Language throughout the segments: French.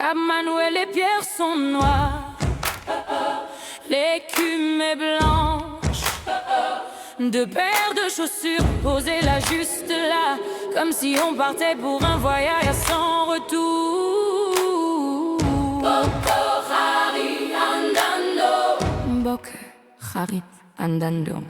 Cap Manuel, les pierres sont noires, l'écume est blanche. Deux paires de chaussures posées là, juste là, comme si on partait pour un voyage sans retour. Boko Harit andando, Boko Harit andando.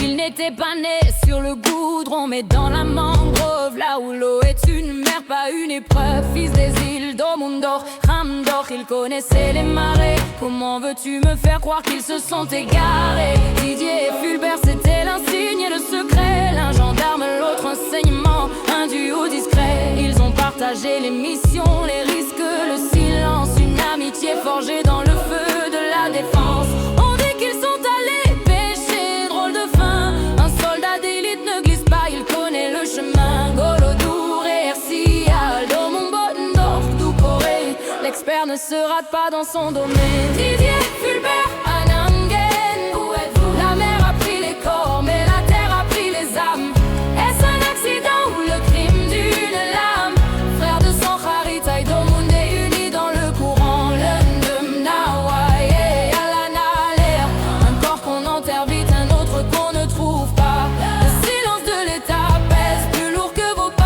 Il n'était pas né sur le goudron, mais dans la mangrove, là où l'eau est une mer, pas une épreuve. Fils des îles do Mundo, Ramdor, il connaissait les marées. Comment veux-tu me faire croire qu'ils se sont égarés? Didier et Fulbert, c'était l'insigne et le secret. L'un gendarme, l'autre enseignement, un duo discret. Ils ont partagé les missions, les risques, le silence. Une amitié forgée dans le feu de la défense. On dit qu'ils sont allés pêcher, drôle de fin. Un soldat d'élite ne glisse pas, il connaît le chemin. Golodour et Ercia, Domumbondor, Douporé. L'expert ne se rate pas dans son domaine. Didier, Fulbert, Anangen, où êtes-vous? La mer a pris les corps, mais la terre a pris les âmes. Est-ce un accident ou le crime d'une lame? Frères de sang, Harit, Aïdomunde, unis dans le courant. Lundum, Nawaye, Alanalea. Un corps qu'on enterre vite, un autre qu'on ne trouve pas. Le silence de l'État pèse plus lourd que vos pas.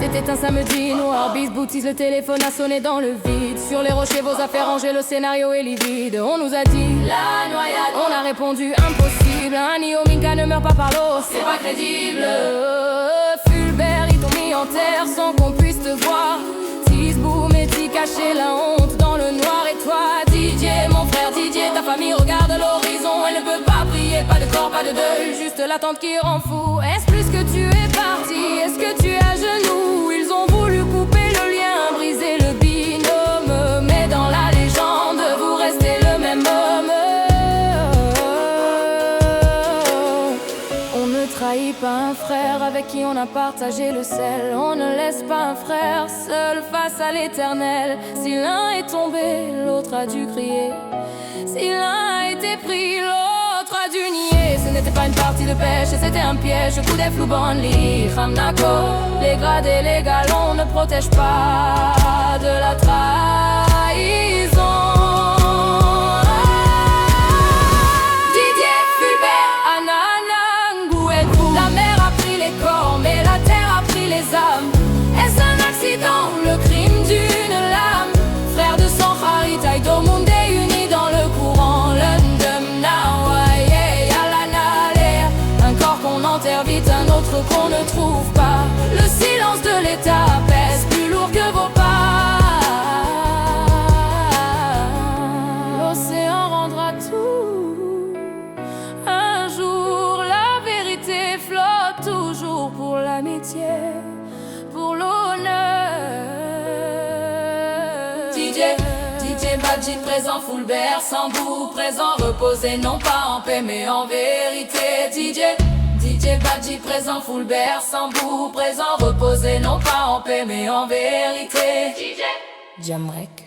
C'était un samedi noir, Bisboutis, le téléphone a sonné dans le vide. Sur les rochers, vos affaires rangées, le scénario est livide. On nous a dit la noyade, on a répondu impossible. Un Iominka ne meurt pas par l'eau, c'est pas crédible. Fulbert, ils t'ont mis en terre sans qu'on puisse te voir. Tisboum et t'y caché la honte dans le noir. Et toi, Didier, mon frère Didier, ta famille regarde l'horizon. Elle ne peut pas prier, pas de corps, pas de deuil, juste l'attente qui rend fou. Est-ce plus que tu es parti? Est-ce que tu es à genoux? Ils ont voulu couper le lien, briser le binôme, mais dans la légende, vous restez le même homme. On ne trahit pas un frère avec qui on a partagé le sel. On ne laisse pas un frère seul face à l'éternel. Si l'un est tombé, l'autre a dû crier. Si l'un a été pris, l'autre a dû nier. Ce n'était pas une partie de pêche, c'était un piège. Coup des flous banli, Ramnako. Les grades et les galons ne protègent pas de la trahison. Didier, Fulbert, Ananang, où êtes-vous? La mer a pris les corps, mais la terre a pris les âmes. Est-ce un accident ou le crime d'une lame? Frères de sang, Harit, Aïdomunde, unis dans le courant. Lundum, Nawaye, Alanalea. Un corps qu'on enterre vite, un autre qu'on ne trouve pas. Le silence de l'État pèse plus lourd que vos pas. L'océan rendra tout. Un jour la vérité flotte toujours pour l'amitié, pour l'honneur. DJ Badji présent, Fulbert, Sambou présent, reposé non pas en paix mais en vérité. DJ Badji présent, Fulbert, Sambou présent, reposé non pas en paix mais en vérité. DJ Jamrek.